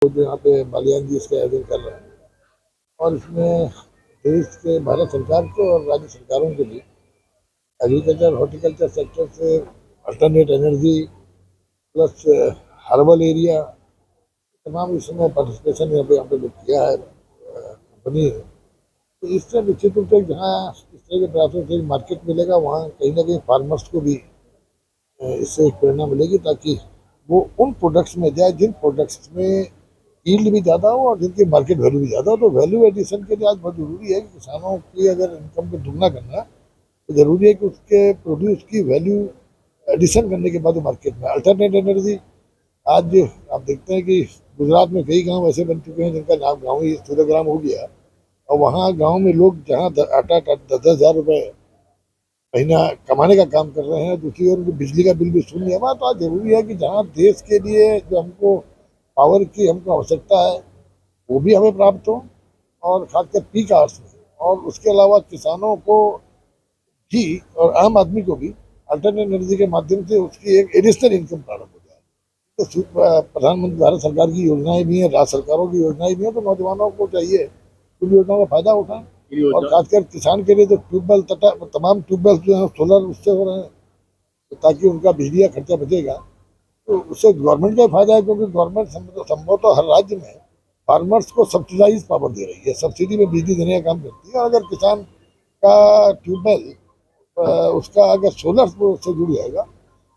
जो यहाँ पे बालियान जी इसका आयोजन कर रहे हैं और इसमें देश के भारत सरकार को और राज्य सरकारों के लिए एग्रीकल्चर हॉर्टिकल्चर सेक्टर से alternate energy plus herbal area तमाम इसमें पार्टिसिपेशन यहाँ पे लोग किया है कंपनी है। तो इससे निश्चित रूप से जहाँ इस तरह के प्रयासों से मार्केट मिलेगा वहाँ कहीं ना कहीं फार्मर्स को भी इससे एक प्रेरणा मिलेगी ताकि वो उन प्रोडक्ट्स में जाए जिन प्रोडक्ट्स में यील्ड भी ज़्यादा हो और जिनकी मार्केट वैल्यू भी ज़्यादा हो। तो वैल्यू एडिशन के लिए आज बहुत ज़रूरी है कि किसानों की अगर इनकम को दुगना करना है तो ज़रूरी है कि उसके प्रोड्यूस की वैल्यू एडिशन करने के बाद मार्केट में अल्टरनेट एनर्जी। आज आप देखते हैं कि गुजरात में कई गांव ऐसे बन चुके हैं जिनका नाम गाँव ही सूर्यग्राम हो गया और वहाँ गाँव में लोग जहाँ 8-10 हज़ार रुपये महीना कमाने का काम कर रहे हैं, दूसरी ओर उनकी बिजली का बिल भी शून्य है। वहाँ तो आज जरूरी है कि जहाँ देश के लिए जो हमको पावर की हमको आवश्यकता है वो भी हमें प्राप्त हो और खासकर पीक आवर्स में, और उसके अलावा किसानों को भी और आम आदमी को भी अल्टरनेट एनर्जी के माध्यम से उसकी एक एडिशनल इनकम प्राप्त हो जाए। तो प्रधानमंत्री भारत सरकार की योजनाएं भी हैं, राज्य सरकारों की योजनाएं भी हैं, तो नौजवानों को चाहिए उन योजनाओं का फायदा उठाएं। और खासकर किसान के लिए तो ट्यूबवेल तथा तमाम ट्यूबवेल जो है सोलर उससे हो रहे हैं, तो ताकि उनका बिजली का खर्चा बचेगा। तो उससे गवर्नमेंट का फायदा है क्योंकि गवर्नमेंट संभवतः हर राज्य में फार्मर्स को सब्सिडाइज पावर दे रही है, सब्सिडी में बिजली देने का काम करती है। और अगर किसान का ट्यूबवेल उसका अगर सोलर से जुड़ जाएगा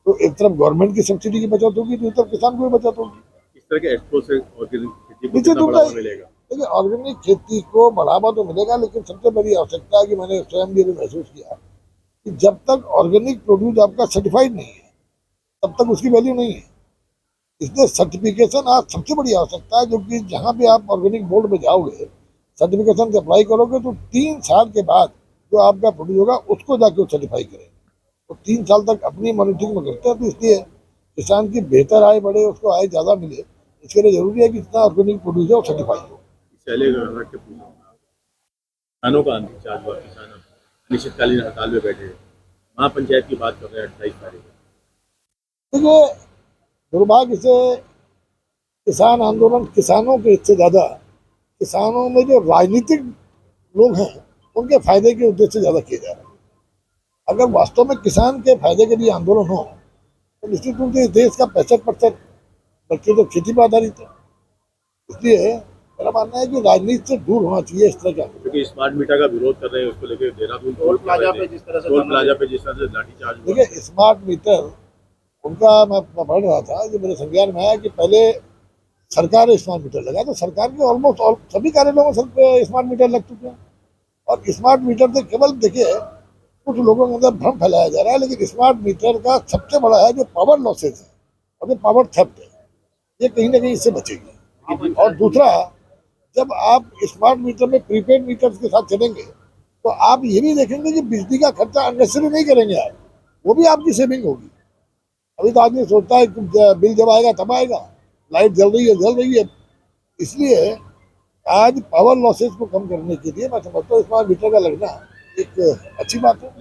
तो एक तरफ गवर्नमेंट की सब्सिडी की बचत होगी, दूसरी तरफ किसान को भी बचत होगी। इस तरह के एक्सपो से ऑर्गेनिक खेती को कितना बढ़ावा मिलेगा? देखिए, ऑर्गेनिक खेती को बढ़ावा तो मिलेगा, लेकिन सबसे बड़ी आवश्यकता है कि मैंने स्वयं भी महसूस किया कि जब तक ऑर्गेनिक प्रोड्यूस आपका सर्टिफाइड नहीं है तब तक उसकी वैल्यू नहीं है। इसलिए सर्टिफिकेशन आज सबसे बड़ी आवश्यकता है, जो कि जहाँ भी आप ऑर्गेनिक बोर्ड में जाओगे सर्टिफिकेशन से अप्लाई करोगे तो 3 साल के बाद जो आपका प्रोड्यूस होगा उसको जाके सर्टिफाई करें। तो 3 साल तक अपनी मॉनिटरिंग में करते हैं। तो इसलिए किसान की बेहतर आय बढ़े, उसको आय ज़्यादा मिले, इसके लिए जरूरी है कि जितना ऑर्गेनिक प्रोड्यूस है वो सर्टिफाई हो। किसानों का अंतिम हुआ, किसान अनिश्चितकालीन हड़ताल में बैठे हैं, महापंचायत की बात कर रहे हैं 28 तारीख। देखिए, दुर्भाग्य से किसान आंदोलन किसानों के इससे ज़्यादा किसानों में जो राजनीतिक लोग हैं उनके फायदे के उद्देश्य से ज़्यादा किए जा रहे हैं। अगर वास्तव में किसान के फायदे के लिए आंदोलन हो तो निश्चित रूप से देश का 65% बच्चे तो खेती पर आधारित है। इसलिए मेरा मानना है कि राजनीति से दूर होना चाहिए इस तरह का। क्योंकि स्मार्ट मीटर का विरोध कर रहे हैं, उसको लेकर देहरादून टोल प्लाजा पे जिस तरह से लाठीचार्ज। देखिए, स्मार्ट मीटर उनका मैं पढ़ रहा था जो मेरे संज्ञान में आया कि पहले सरकार स्मार्ट मीटर लगा, तो सरकार के ऑलमोस्ट सभी कार्यालयों में स्मार्ट मीटर लग चुके हैं। और स्मार्ट मीटर से केवल देखिए कुछ लोगों के अंदर भ्रम फैलाया जा रहा है, लेकिन स्मार्ट मीटर का सबसे बड़ा है जो पावर लॉसेज है और जो पावर थेफ्ट है, ये कहीं ना कहीं इससे बचेगी। और दूसरा, जब आप स्मार्ट मीटर में प्रीपेड मीटर के साथ चलेंगे तो आप ये भी देखेंगे कि बिजली का खर्चा अननेसेसरी नहीं करेंगे आप, वो भी आपकी सेविंग होगी। अभी तो आदमी सोचता है कि बिल जब आएगा तब आएगा, लाइट जल रही है। इसलिए आज पावर लॉसेज को कम करने के लिए मैं समझता हूँ स्मार्ट मीटर का लगना एक अच्छी बात है।